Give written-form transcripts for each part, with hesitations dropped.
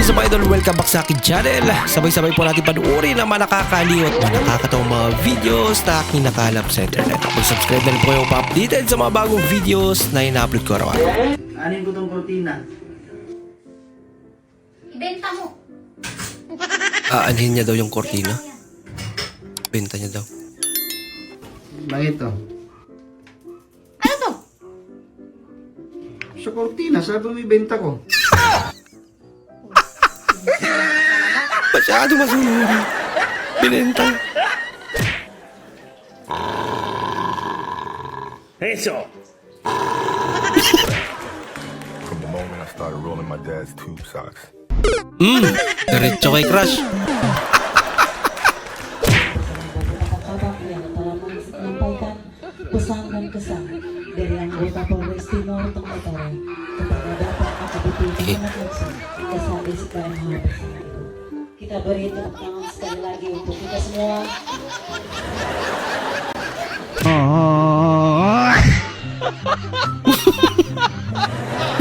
is up, idol? Welcome back sa akin channel. Sabay-sabay po natin panuorin ang mga nakakaliw at mga nakakatawang mga videos na aking nakalap sa internet. Mag-subscribe na rin po kayo pa-updated sa mga bagong videos na ina-upload ko araw-araw. Anin ko tong kortina. Ibenta mo. Aanhin niya daw yung kortina. Benta niya daw. Bakit to? Ano to? Sa kortina, sabi mo ibenta ko. Masyado masuri. Binenta. Eso! From the moment I started rolling my dad's tube socks. Diretso kay Crush. Pasangan kesang dari anggota Polres Timur Tengah Utara kepada Bapak AKBP Muhammad Laksan Kasali sekarang kita beri tepuk tangan sekali lagi untuk kita semua.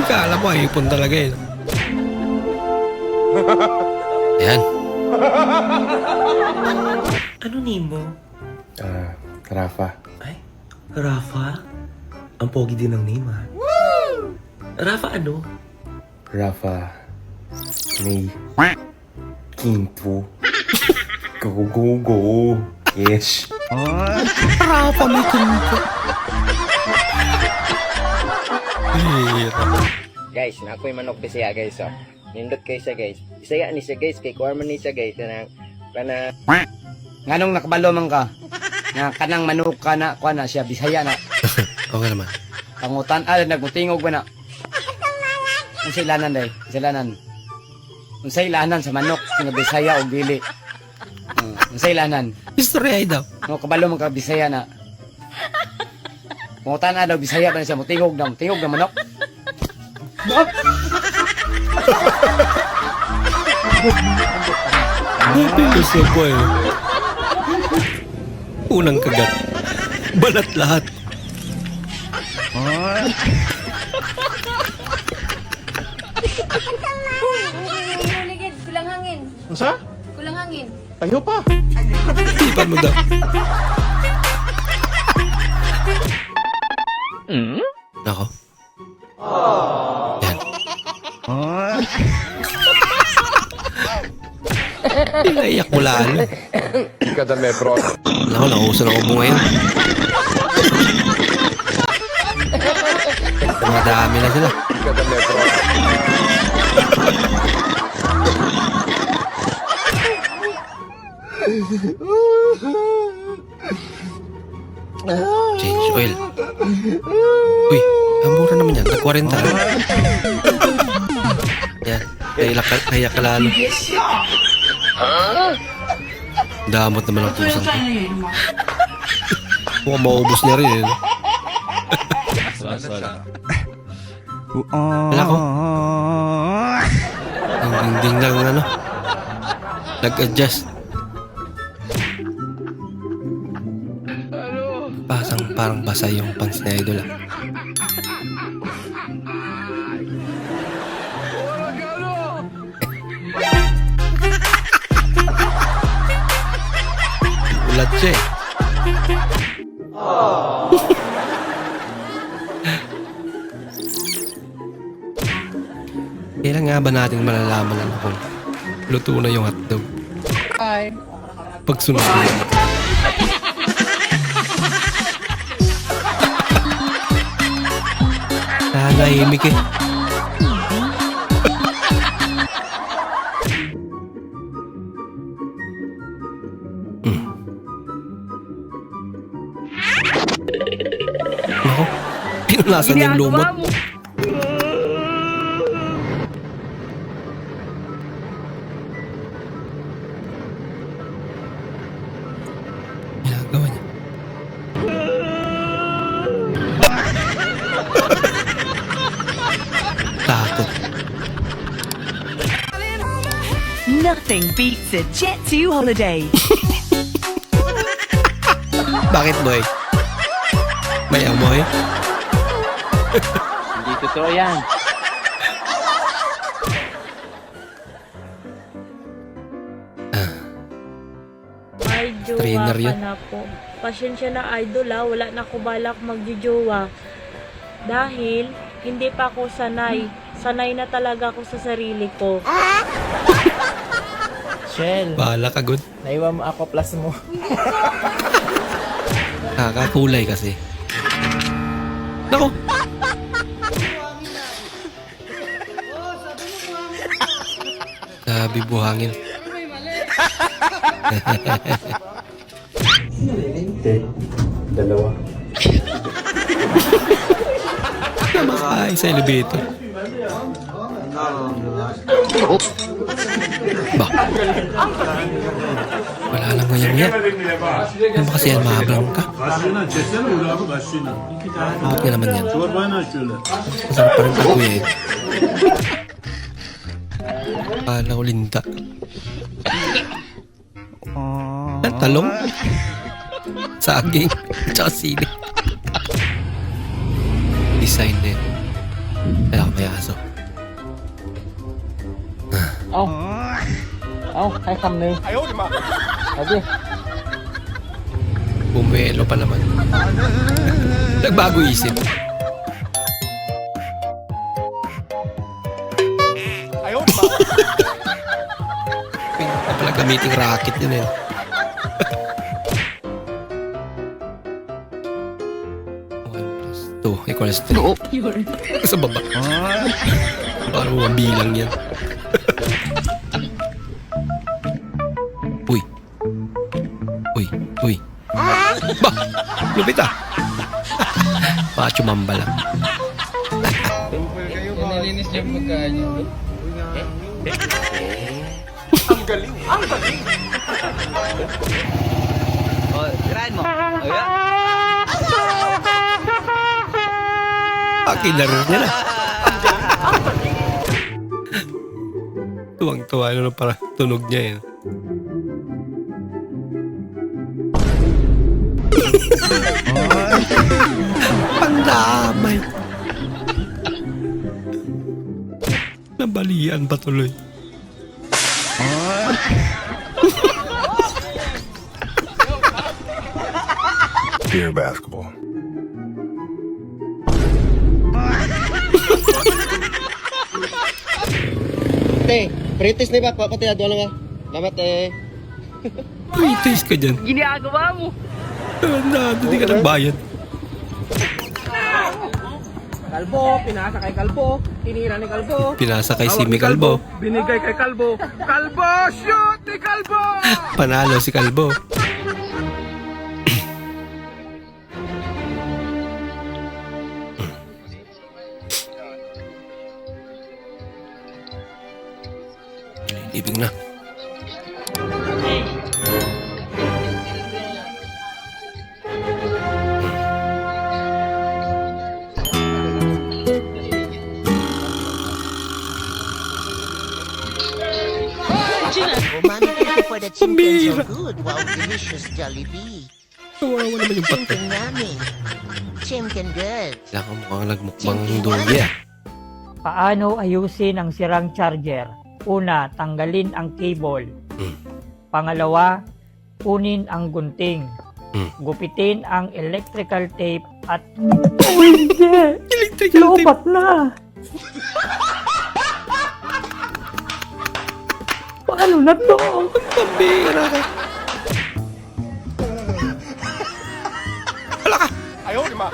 Kala mo, ipon talaga eh. Ayan. Ano nimo? Rafa. Ay, Rafa? Ang pogi din ng name, ha? Rafa ano? Rafa. May. Quinto. Go, go, go. Yes. Rafa may kumpo. Guys, na ako'y manok bisaya guys, oh. Nindot kayo siya guys. Bisaya ni siya guys, kay kuwarman ni siya guys. Kana Nganong nakabalo man ka? Na kanang manok ka na, kuha na siya, bisaya na. Okay naman. Pangutan, nagmutingog ba na? Ang silanan day, silanan. Ang silanan sa manok, nga bisaya o dili. Ang silanan. History ay daw. No, kabalo man ka, bisaya na. Pangutan daw, bisaya ba na siya, mutingog na manok. Gusto ko eh. Unang kagat. Balat lahat. Huligid, kulang hangin. Masa? Kulang hangin. Tayo pa. Ipan mo daw. Nako. Yan. Pinaiyak mo lalo. Kadame, bro. Nako, nauso na ubo ngayon. Madami na sila. Kadame, bro. Change oil. Uy, ang mura naman yan. Nag-40 na. Yan. Kaya ka lalo. Damot naman ang pusang ko. Mukhang maubos niya rin eh. Wala ko. Ang dingding lang ano. Nag-adjust. Parang basa yung pants ni Idol ah. Ulat siya eh. Kailan nga ba natin malalaman ano kung luto na yung hotdog? Pagsunod mo. Nahimik eh. Nako, pinunasan niya yung lumot. Ginagawa niya. Takot. Nothing beats a Jet2 holiday. Bakit, boy? May amoy? hindi totoo yan. May jowa Trainer ka yun. na po. Pasensya na idol ha, wala na ako balak magjojowa. Dahil hindi pa ako sanay. Sanay na talaga ako sa sarili ko. Shell, Bahala ka, good. naiwan mo ako plus mo. Kakakulay kasi. Nako! Sabi buhangin. Dalawa. Namakain sa elevator. Ba? Wala lang ngayon yan. Ano ba kasi yan, mahabang ka? Bakit nga naman yan? Masarap pa rin ako eh. Kala ko linda. Talong? Saging? Tsaka sili. Design din. Kaya may aso. Hay cam đi. Okay. Bumelo pa naman. Nagbago isip. Pinta pala gamiting racket yun eh. 1 + 2 equals 3. Sa baba. Parang mabilang yan. Uy. Uy. Uy. Ba! Lupit ah! Macho mamba lang. Nilinis niya magkaan yun. Kinaro niya na. Tuwang-tuwa na para tunog niya eh. Pandamay. Nabalian pa tuloy. Fear basketball. British na ba? Pati adwala nga. Dapat British ka dyan. Ginagawa mo. Hindi ka nagbayad. Kalbo, pinasa kay Kalbo. Tinira ni Kalbo. Pinasa kay Simi Kalbo. Binigay kay Kalbo. Kalbo, shoot ni Kalbo! Panalo si Kalbo. Ibig na. For the chicken so good, wow, delicious Jollibee. Kawawa naman yung pati. Chicken yummy. Chicken good. Kailangan mukhang nagmukbang doge ah. Paano ayusin ang sirang charger? Una, tanggalin ang cable. Pangalawa, kunin ang gunting. Gupitin ang electrical tape at... Oh, hindi! Electrical tape! Lobat na! Paano na to? Pambira ka. Wala ka! Ayaw, di ma.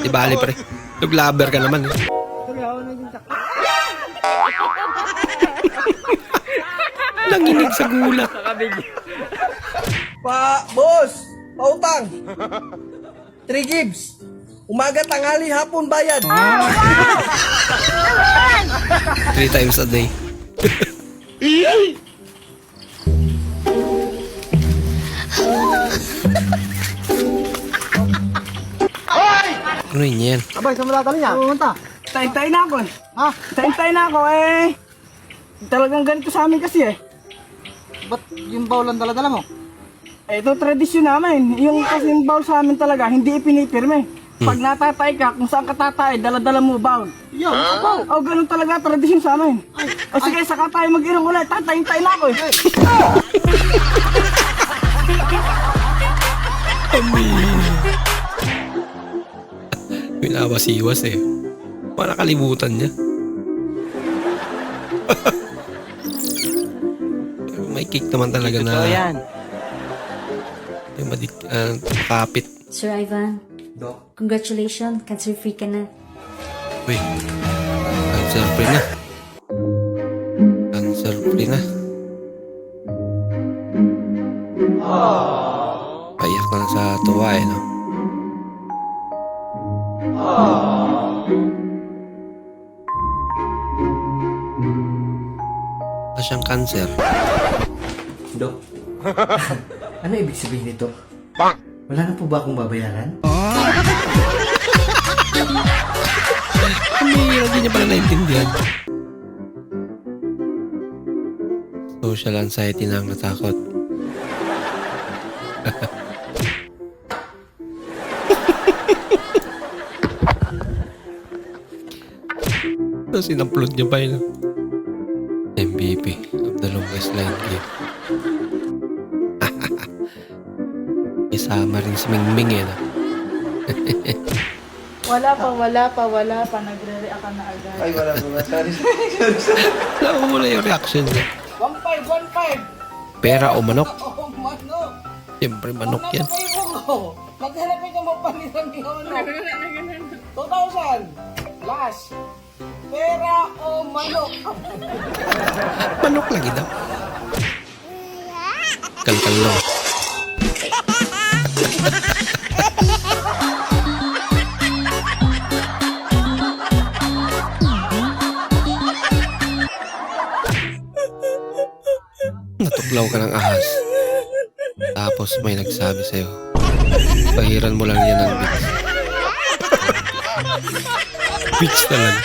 Di bali pre. Naglaber ka naman eh. Nanginig sa gulat. Boss! Pautang! 3 gigs! Umaga, tanghali, hapon, bayad! 3 times a day. Ano yun yan? Abay, sa mula niya? Pumunta. Tayo-tayo na ako eh. Ha? Tayo-tayo na ako eh. Talagang ganito sa amin kasi eh. Ba't yung bowl ang dala-dala mo? Ito tradisyon namin. Yung kasi yung bowl sa amin talaga, hindi ipinipirme. Pag natatay ka, kung saan ka tatay, dala-dala mo bowl. Yun, bowl. Oh, ganun talaga tradisyon sa amin. Ay, O sige, saka tayo mag-irong ulit. Tatay-tay na ako eh. Pinapasiwas eh. Para kalimutan niya. May kick naman talaga na. yan. Yung kapit. Sir Ivan. Congratulations. Cancer-free ka na. Uy. Cancer free na. Cancer free na. Payak na sa tuwa eh, no? Wala siyang cancer. Dok, ano ibig sabihin nito? Wala na po ba akong babayaran? Hindi niya pala naintindihan. Social anxiety na ang natakot. So, sinamplot niya pa yun. MVP of the longest line game. Isama rin si Mingming eh. No? Wala pa. Nagre-react ka na agad. Ay, wala po ba? Sorry. Naumula yung reaction niya. 1.5. Pera o manok? Oh, manok. Siyempre manok yan. Maghanapin ka mo panilang yun. 2,000. Last. Pera o manok? Manok lagi daw. Kalkalo. Natuglaw ka ng ahas. Tapos may nagsabi sa'yo, pahiran mo lang yan ng bits. Bits na lang.